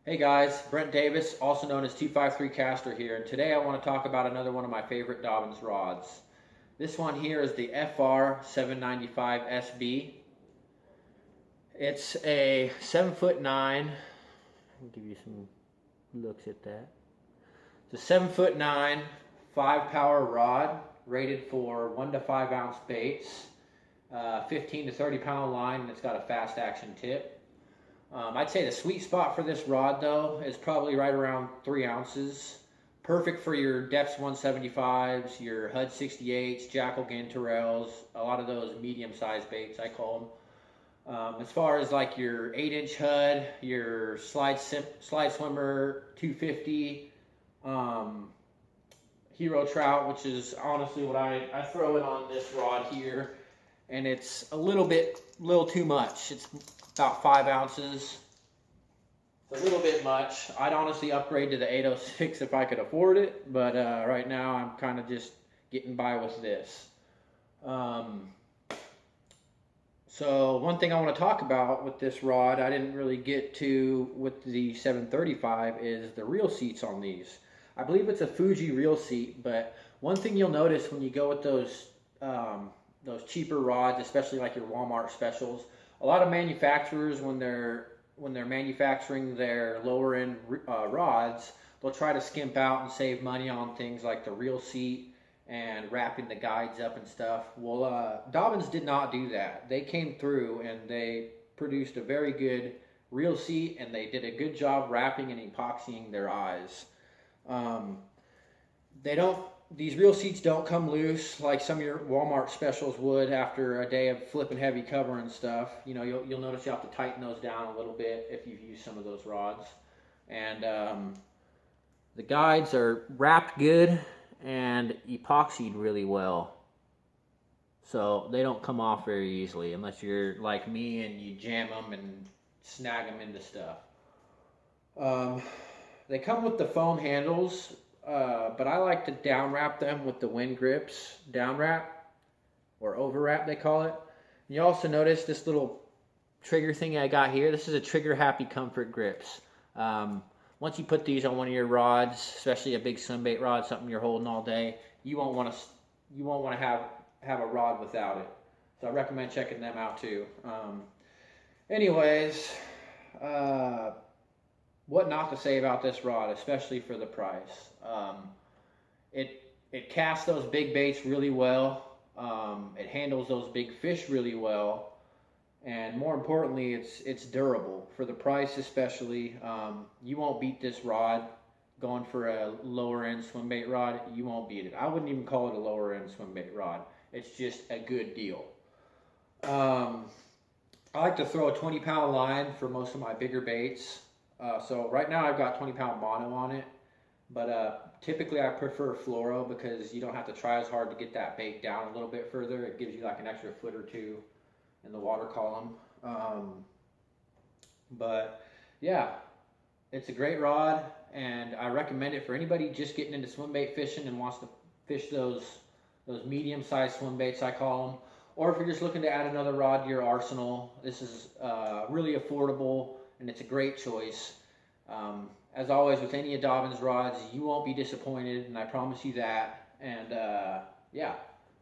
Hey guys, Brent Davis, also known as 253 Caster here, and today I want to talk about another one of my favorite Dobyns rods. This one here is the FR 795sb. It's a 7'9". I'll give you some looks at that. It's a 7'9", 5-power rod, rated for 1 to 5 ounce baits, 15 to 30 pound line, and it's got a fast action tip. I'd say the sweet spot for this rod though is probably right around 3 ounces. Perfect for your Deps 175s, your Hud 68s, Jackal Gantarels, a lot of those medium-sized baits I call them. As far as like your 8-inch Hud, your slide swimmer 250, hero trout, which is honestly what I throw it on this rod here, and it's a little too much. It's about 5 ounces. It's a little bit much. I'd honestly upgrade to the 806 if I could afford it, but right now I'm kind of just getting by with this. So one thing I want to talk about with this rod, I didn't really get to with the 735, is the reel seats on these. I believe it's a Fuji reel seat, but one thing you'll notice when you go with those cheaper rods, especially like your Walmart specials, a lot of manufacturers, when they're manufacturing their lower end rods, they'll try to skimp out and save money on things like the reel seat and wrapping the guides up and stuff. Well, Dobyns did not do that. They came through and they produced a very good reel seat, and they did a good job wrapping and epoxying their eyes. These reel seats don't come loose like some of your Walmart specials would after a day of flipping heavy cover and stuff. You know, you'll notice you have to tighten those down a little bit if you've used some of those rods. And the guides are wrapped good and epoxied really well, so they don't come off very easily unless you're like me and you jam them and snag them into stuff. They come with the foam handles. But I like to down wrap them with the wind grips, down wrap, or overwrap they call it. And you also notice this little trigger thing I got here. This is a Trigger Happy Comfort grips. Once you put these on one of your rods, especially a big swimbait rod, something you're holding all day, you won't want to have a rod without it. So I recommend checking them out too. Anyways, what not to say about this rod, especially for the price. It casts those big baits really well. It handles those big fish really well, and more importantly, it's durable for the price. Especially, you won't beat this rod going for a lower end swim bait rod. You won't beat it. I wouldn't even call it a lower end swim bait rod. It's just a good deal. I like to throw a 20-pound line for most of my bigger baits. So right now I've got 20-pound mono on it, but typically I prefer fluoro because you don't have to try as hard to get that bait down a little bit further. It gives you like an extra foot or two in the water column. But yeah, it's a great rod, and I recommend it for anybody just getting into swim bait fishing and wants to fish those medium-sized swim baits, I call them. Or if you're just looking to add another rod to your arsenal, this is really affordable, and it's a great choice. As always, with any of Dobyns rods, you won't be disappointed, and I promise you that. And yeah,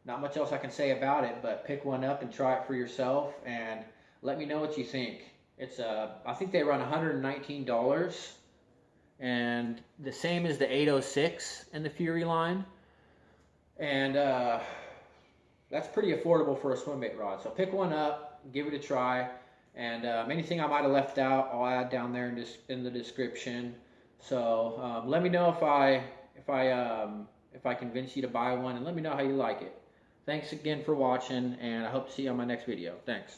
not much else I can say about it, but pick one up and try it for yourself, and let me know what you think. It's I think they run $119, and the same as the 806 in the Fury line, and that's pretty affordable for a swimbait rod. So pick one up, give it a try. And anything I might have left out, I'll add down there in the description. So let me know if I convince you to buy one, and let me know how you like it. Thanks again for watching, and I hope to see you on my next video. Thanks.